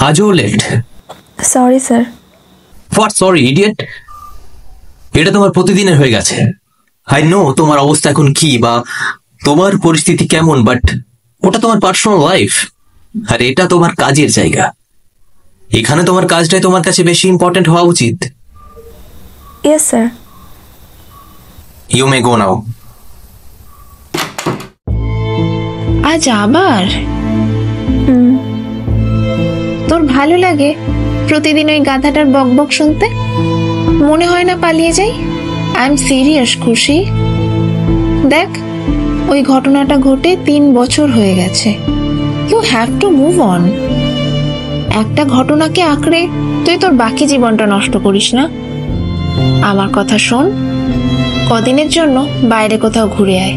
আজও late? Sorry sir. What sorry idiot? এটা তোমার প্রতিদিনের হয়ে গেছে। আই নো তোমার অবস্থা এখন কি বা তোমার পরিস্থিতি কেমন, বাট ওটা তোমার পার্সোনাল লাইফ, আর এটা তোমার কাজের জায়গা। এখানে তোমার কাজটাই তোমার কাছে বেশি ইম্পর্টেন্ট হওয়া উচিত। Yes sir. ইউ মে গো নাও। আজ আবার? তোর ভালো লাগে প্রতিদিন ওই গাধাটার বকবক শুনতে? মনে হয় না পালিয়ে যাই? আই এম সিরিয়াস খুশি। দেখ, ওই ঘটনাটা ঘটে 3 বছর হয়ে গেছে। You have to move on. একটা ঘটনাকে আঁকড়ে তুই তোর বাকি জীবনটা নষ্ট করিস না। আমার কথা শোন, কদিনের জন্য বাইরে কোথাও ঘুরে আয়।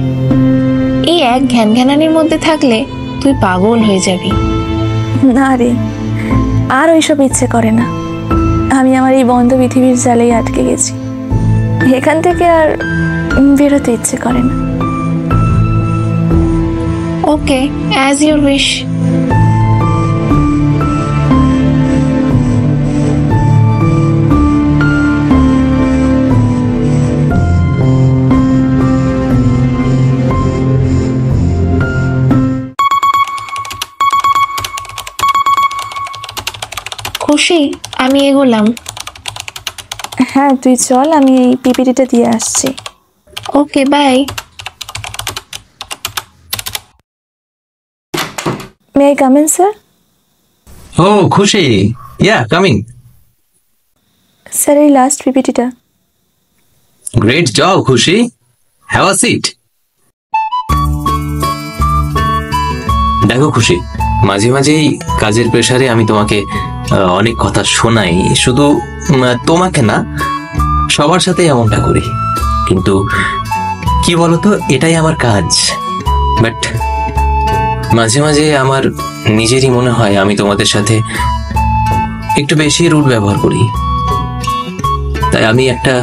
এই এক ঘ্যানঘ্যানানির মধ্যে থাকলে তুই পাগল হয়ে যাবি। না রে, আর ওইসব ইচ্ছে করে না। আমি আমার এই বন্ধ পৃথিবীর জালেই আটকে গেছি। এখান থেকে আর বেরোতে ইচ্ছে করে না। ওকে, অ্যাজ ইউর উইশ। খুশি, আমি এগোলাম। হ্যাঁ তুই চল, আমি এই পিপিটিটা দিয়ে আসছি। Okay, bye. May I come in sir? ও খুশি, ইয়া কামিং। স্যার এই লাস্ট পিপিটিটা। Great job Khushi, have a seat. দেখো খুশি, মাঝে মাঝেই কাজের প্রেসারে আমি তোমাকে অনেক কথা শোনাই। শুধু তোমাকে না, সবার সাথে এমনটা করি। কিন্তু কি বলতো, এটাই আমার কাজ। বাট মাঝে মাঝে আমার নিজেরই মনে হয় আমি তোমাদের সাথে একটু বেশি রুড ব্যবহার করি। তাই আমি একটা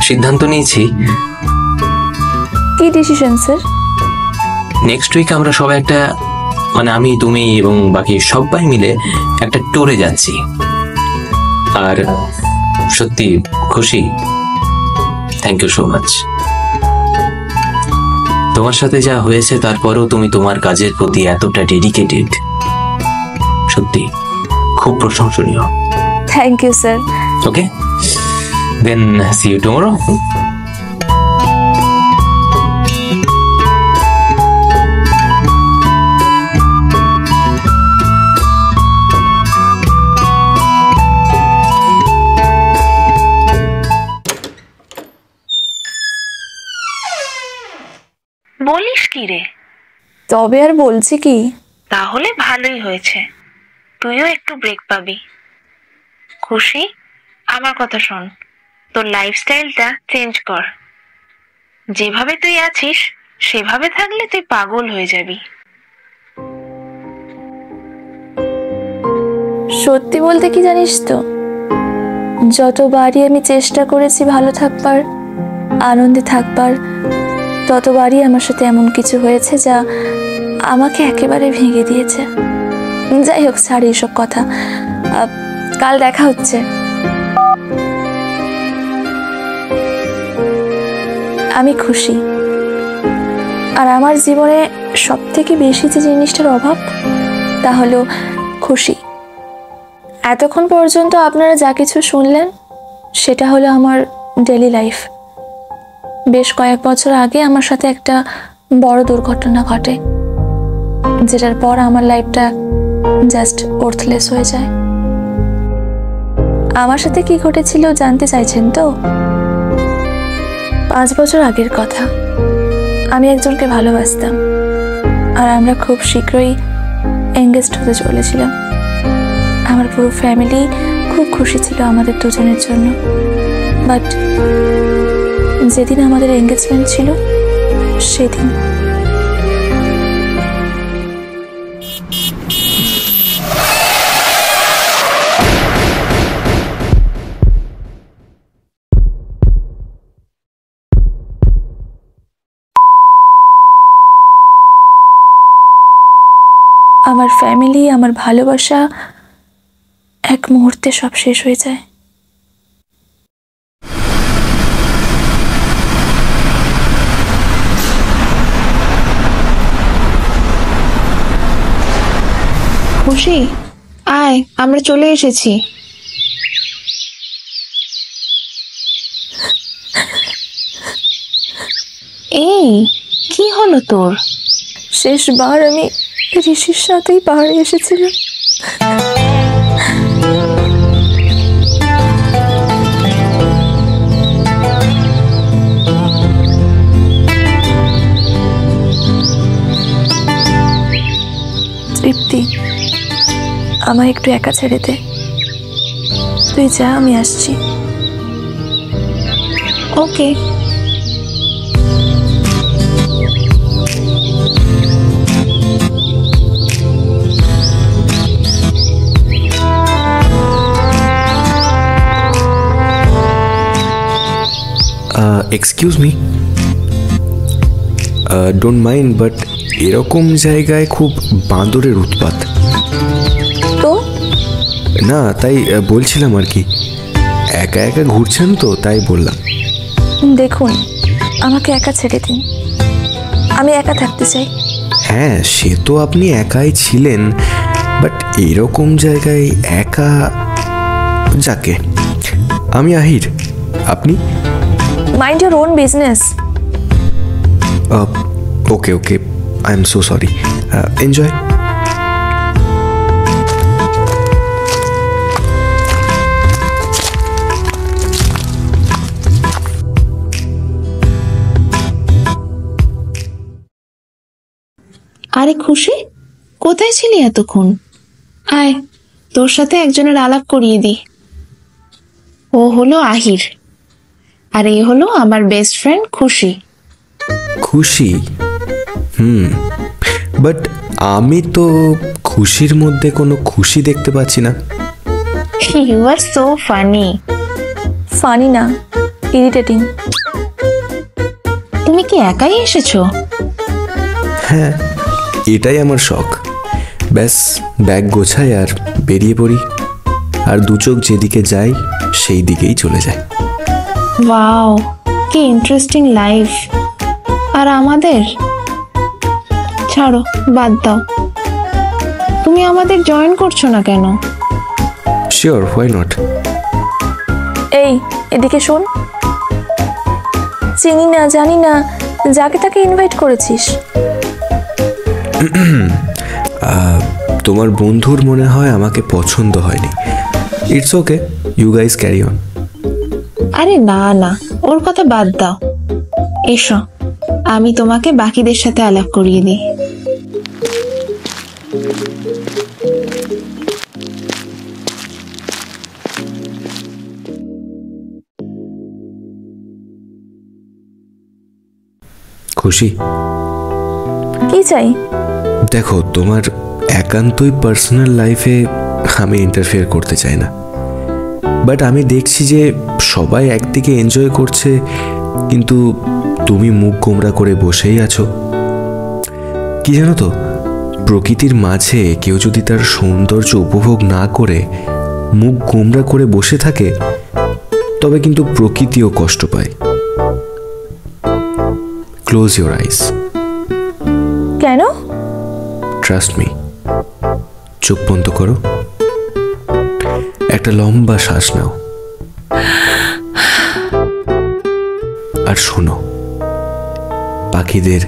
সিদ্ধান্ত নিয়েছি। কি ডিসিশন স্যার? নেক্সট উইক আমরা সবাই একটা, মানে আমি, তুমি এবং বাকি সবাই মিলে একটা ট্যুরে যাচ্ছি। আর সত্যি খুশি, থ্যাংক ইউ সো মাচ। তোমার সাথে যা হয়েছে তারপরেও তুমি তোমার কাজের প্রতি এতটা ডেডিকেটেড, সত্যি খুব প্রশংসনীয়। Thank you sir. Okay, then see you tomorrow. বলিস কি রে? তবে আর বলছি কি? তাহলে ভালোই হয়েছে, তুইও একটু ব্রেক পাবি। খুশি, আমার কথা শোন, তোর লাইফস্টাইলটা চেঞ্জ কর। যেভাবে তুই আছিস সেভাবে থাকলে তুই পাগল হয়ে যাবি। সত্যি বলতে কি জানিস তো, যতবারই আমি চেষ্টা করেছি ভালো থাকবার, আনন্দে থাকবার, ততবারই আমার সাথে এমন কিছু হয়েছে যা আমাকে একেবারে ভেঙে দিয়েছে। যাই হোক, ছাড় এইসব কথা। কাল দেখা হচ্ছে। আমি খুশি, আর আমার জীবনে সব থেকে বেশি যে জিনিসটার অভাব তা হলো খুশি। এতক্ষণ পর্যন্ত আপনারা যা কিছু শুনলেন সেটা হলো আমার ডেইলি লাইফ। বেশ কয়েক বছর আগে আমার সাথে একটা বড় দুর্ঘটনা ঘটে, যেটার পর আমার লাইফটা জাস্ট অর্থলেস হয়ে যায়। আমার সাথে কি ঘটেছিল জানতে চাইছেন তো? 5 বছর আগের কথা। আমি একজনকে ভালোবাসতাম, আর আমরা খুব শীঘ্রই এঙ্গেজড হতে চলেছিলাম। আমার পুরো ফ্যামিলি খুব খুশি ছিল আমাদের দুজনের জন্য। বাট যেদিন আমাদের এঙ্গেজমেন্ট ছিল সেদিন আমার ফ্যামিলি, আমার ভালোবাসা এক মুহূর্তে সব শেষ হয়ে যায়। খুশি, আয়, আমরা চলে এসেছি। এই, কি হলো তোর? শেষবার আমি ঋষির সাথেই পাহাড়ে এসেছিলাম। তৃপ্তি, আমায় একটু একা ছেড়ে দে। তুই যা, আমি আসছি। Okay. Excuse me, don't mind, but এরকম জায়গায় খুব বাঁদরের উৎপাত। তো না, তাই বলছিলাম আর কি, একা একা ঘুরছেন তো তাই বললাম। দেখুন, আমাকে একা ছেড়ে দিন, আমি একা থাকতে চাই। হ্যাঁ, সে তো আপনি একাই ছিলেন, বাট এরকম জায়গায় একা। যাকে, আমি আহির, আপনি? Mind your own business. Okay okay, I am so sorry, enjoy. আরে খুশি, কোথায় ছিলি এতক্ষণ? আয়, তোর সাথে একজনের আলাপ করিয়ে দি। ও হলো আহির, আর এ হলো আমার বেস্ট ফ্রেন্ড খুশি। খুশি? বাট আমি তো খুশির মধ্যে কোনো খুশি দেখতে পাচ্ছি না। You are so funny. Funny না, ইরিটেটিং। তুমি কি একাই এসেছো? হ্যাঁ, এটাই আমার শখ। ব্যাস ব্যাগ গোছাই আর বেরিয়ে পড়ি, আর দু চোখ যেদিকে যাই সেই দিকেই চলে যায়। ওয়াও, কি ইন্টারেস্টিং লাইফ। আর আমাদের? ছাড়ো, বাদ দাও। তুমি আমাদের জয়েন করছো না কেন? Sure, why not. এই, এদিকে শোন। চিনি না, জানি না, যাকে তাকে ইনভাইট করেছিস। তোমার বন্ধুর মনে হয় আমাকে পছন্দ হয়নি। It's okay, you guys carry on. আরে না না, ওর কথা বাদ দাও। এসো, আমি তোমাকে বাকিদের সাথে আলাপ করিয়ে দিই। খুশি, কি চাই? দেখো, তোমার একান্তই পার্সোনাল লাইফে আমি ইন্টারফেয়ার করতে চাই না, বাট আমি দেখছি যে সবাই একদিকে এনজয় করছে, কিন্তু তুমি মুখ গোমড়া করে বসেই আছো। কি জানো তো, প্রকৃতির মাঝে কেউ যদি তার সৌন্দর্য উপভোগ না করে মুখ গোমড়া করে বসে থাকে, তবে কিন্তু প্রকৃতিও কষ্ট পায়। Close your eyes. কেন? Trust me. চোখ বন্ধ করো, একটা লম্বা শ্বাস নাও, আর শোনো পাখিদের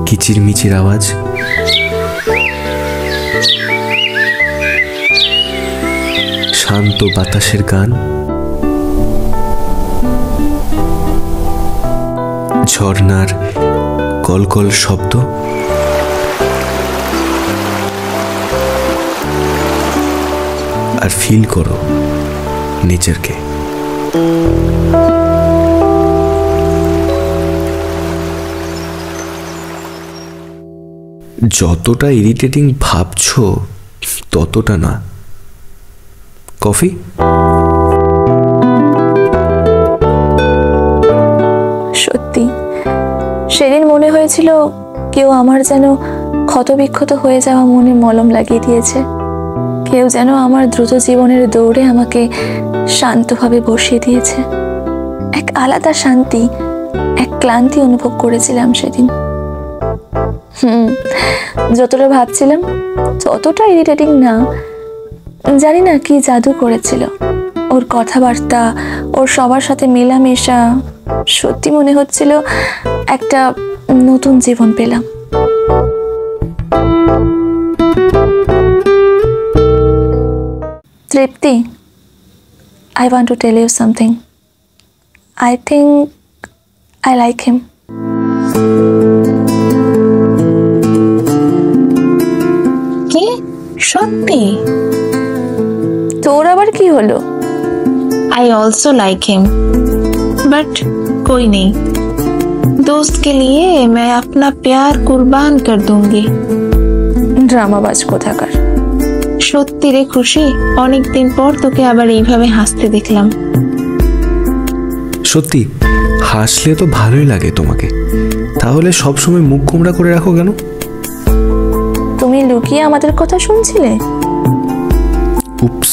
কিচিরমিচির আওয়াজ, শান্ত বাতাসের গান, ঝর্ণার কলকল শব্দ, আর ফিল করো নেচারকে। যতটা ইরিটেটিং ভাবছো ততটা না। কফি? সত্যি, সেদিন মনে হয়েছিল কেউ আমার যেন ক্ষতবিক্ষত হয়ে যাওয়া মনে মলম লাগিয়ে দিয়েছে। কেউ যেন আমার দ্রুত জীবনের দৌড়ে আমাকে শান্তভাবে বসিয়ে দিয়েছে। এক আলাদা শান্তি, এক ক্লান্তি অনুভব করেছিলাম সেদিন। যতটা ভাবছিলাম ততটা ইরিটেটিং না। জানি না কি জাদু করেছিল ওর কথাবার্তা, ওর সবার সাথে মেলামেশা। সত্যি মনে হচ্ছিল একটা নতুন জীবন পেলাম। তৃপ্তি, I want to tell you something. I think I like him. কি সত্যি? তোর আবার কি হলো? I also like him, but कोई नहीं। दोस्त के लिए मैं अपना प्यार कुर्बान कर दूंगी। ড্রামাবাজ কোথাকার। সত্যি রে খুশি, অনেকদিন পর তোকে আবার এইভাবে হাসতে দেখলাম। সত্যি হাসলে তো ভালোই লাগে তোমাকে, তাহলে সবসময় মুখ গোমড়া করে রাখো কেন? তুমি লুকিয়ে আমাদের কথা শুনছিলে? Oops,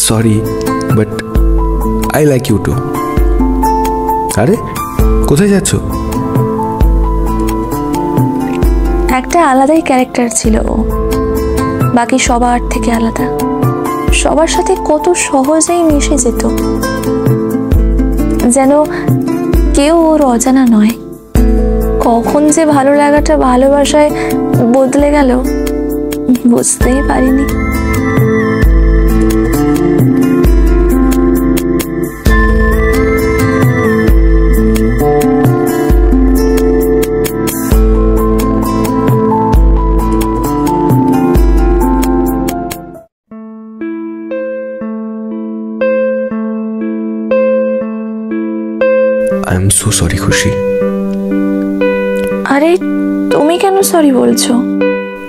sorry, but I like you too. আরে কোথায় যাচ্ছ? একটা আলাদাই ক্যারেক্টার ছিল ও, বাকি সবার থেকে আলাদা। সবার সাথে কত সহজেই মিশে যেত, যেন কেউ ওর অজানা নয়। কখন যে ভালো লাগাটা ভালোবাসায় বদলে গেল বুঝতেই পারিনি। আই এম সো সরি খুশি। আরে তুমি কেন সরি বলছো?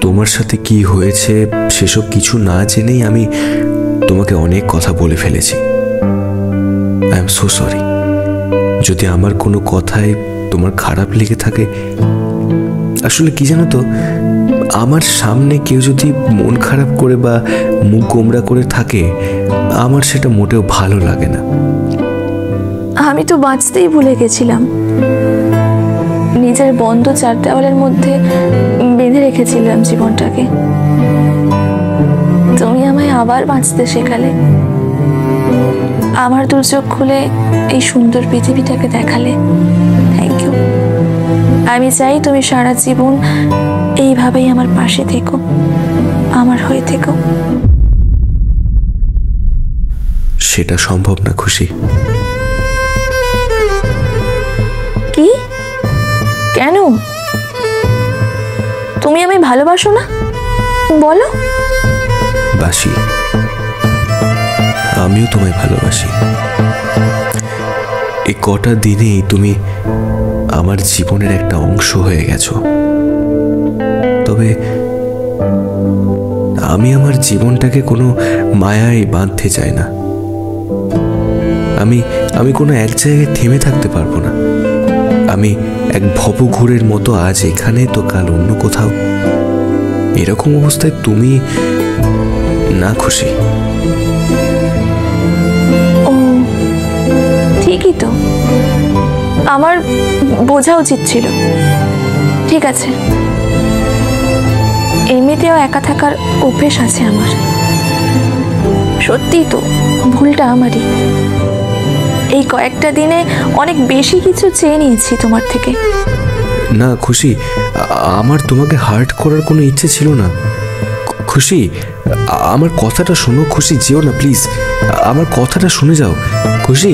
তোমার সাথে কি হয়েছে সেসব কিছু না জেনেই আমি তোমাকে অনেক কথা বলে ফেলেছি। I am so sorry. যদি আমার কোনো কথায় তোমার খারাপ লেগে থাকে, আসলে কি জানো তো, আমার সামনে কেউ যদি মন খারাপ করে বা মুখ গোমড়া করে থাকে, আমার সেটা মোটেও ভালো লাগে না। আমি তো বাঁচতেই ভুলে গেছিলাম। নিজের বন্ধ চার দেওয়ালের মধ্যে বেঁধে রেখেছিলাম জীবনটাকে। তুমি আমায় আবার বাঁচতে শেখালে, আমার দুর্যোগ খুলে এই সুন্দর পৃথিবীটাকে দেখালে। Thank you. আমি চাই তুমি সারা জীবন এইভাবেই আমার পাশে থেকো, আমার হয়ে থেকো। সেটা সম্ভব না খুশি। কি? কেন? তুমি আমায় ভালোবাসো না? বলো। বাসি, আমিও তোমায় ভালোবাসি। এই কটা দিনেই তুমি আমার জীবনের একটা অংশ হয়ে গেছো। তবে আমি আমার জীবনটাকে কোনো মায়ায় বাঁধতে চাই না। আমি কোনো এক জায়গায় থেমে থাকতে পারবো না। আমি এক ভবঘুরের মতো আজ এখানে তো কাল অন্য কোথাও। এরকম অবস্থায় তুমি না খুশি? ও ঠিকই তো, আমার বোঝা উচিত ছিল। ঠিক আছে, এমনিতেও একা থাকার অভ্যেস আছে আমার। সত্যিই তো ভুলটা আমারই। এই কয়েকটা দিনে অনেক বেশি কিছু চেয়ে নিয়েছি তোমার থেকে। না খুশি, আমার তোমাকে হার্ট করার কোনো ইচ্ছে ছিল না। খুশি, আমার কথাটা শোনো। খুশি, যেও না প্লিজ, আমার কথাটা শুনে যাও খুশি।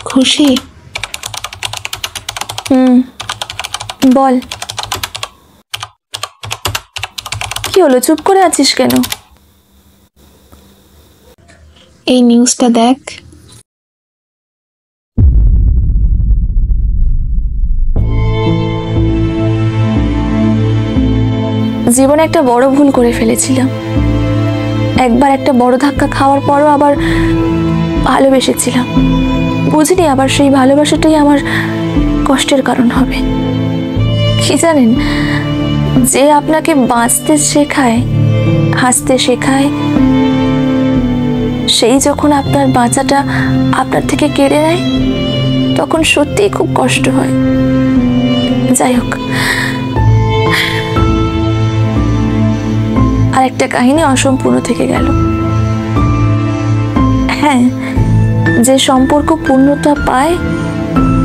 খুশি, বল, কি হলো? চুপ করে আছিস কেন? এই নিউজটা দেখ। জীবনে একটা বড় ভুল করে ফেলেছিলাম। একবার একটা বড় ধাক্কা খাওয়ার পরও আবার ভালোবেসেছিলাম, বুঝিনি আবার সেই ভালোবাসাটাই আমার কষ্টের কারণ হবে। কি জানেন, যে আপনাকে বাঁচতে শেখায়, হাসতে শেখায়, সেই যখন আপনার বাঁচাটা আপনার থেকে কেড়ে নেয়, তখন সত্যিই খুব কষ্ট হয়। যাই হোক, আর একটা কাহিনী অসম্পূর্ণ থেকে গেল। হ্যাঁ, যে সম্পর্ক পূর্ণতা পায়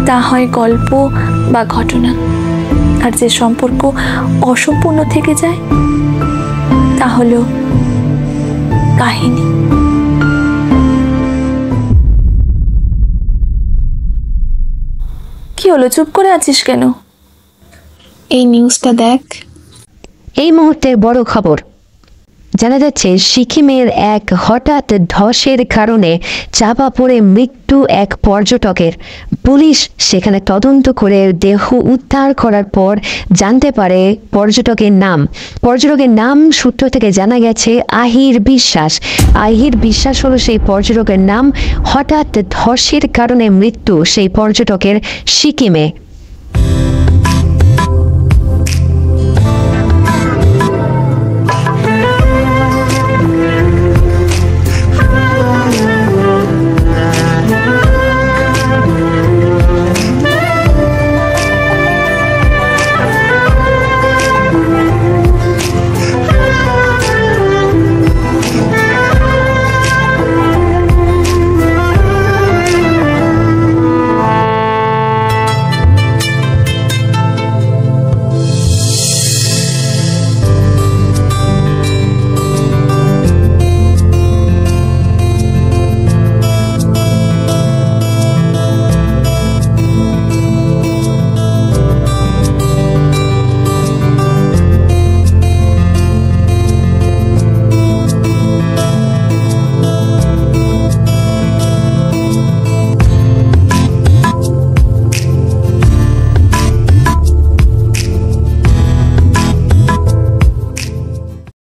তা হয় গল্প বা ঘটনা, আর যে সম্পর্ক অসম্পূর্ণ থেকে যায় তা হলো কাহিনী। কি হলো, চুপ করে আছিস কেন? এই নিউজটা দেখ। এই মুহূর্তের বড় খবর জানা যাচ্ছে, সিকিমের এক হঠাৎ ধসের কারণে চাপা পড়ে মৃত্যু এক পর্যটকের। পুলিশ সেখানে তদন্ত করে দেহ উদ্ধার করার পর জানতে পারে পর্যটকের নাম সূত্র থেকে জানা গেছে আহির বিশ্বাস। আহির বিশ্বাস হলো সেই পর্যটকের নাম। হঠাৎ ধসের কারণে মৃত্যু সেই পর্যটকের সিকিমে।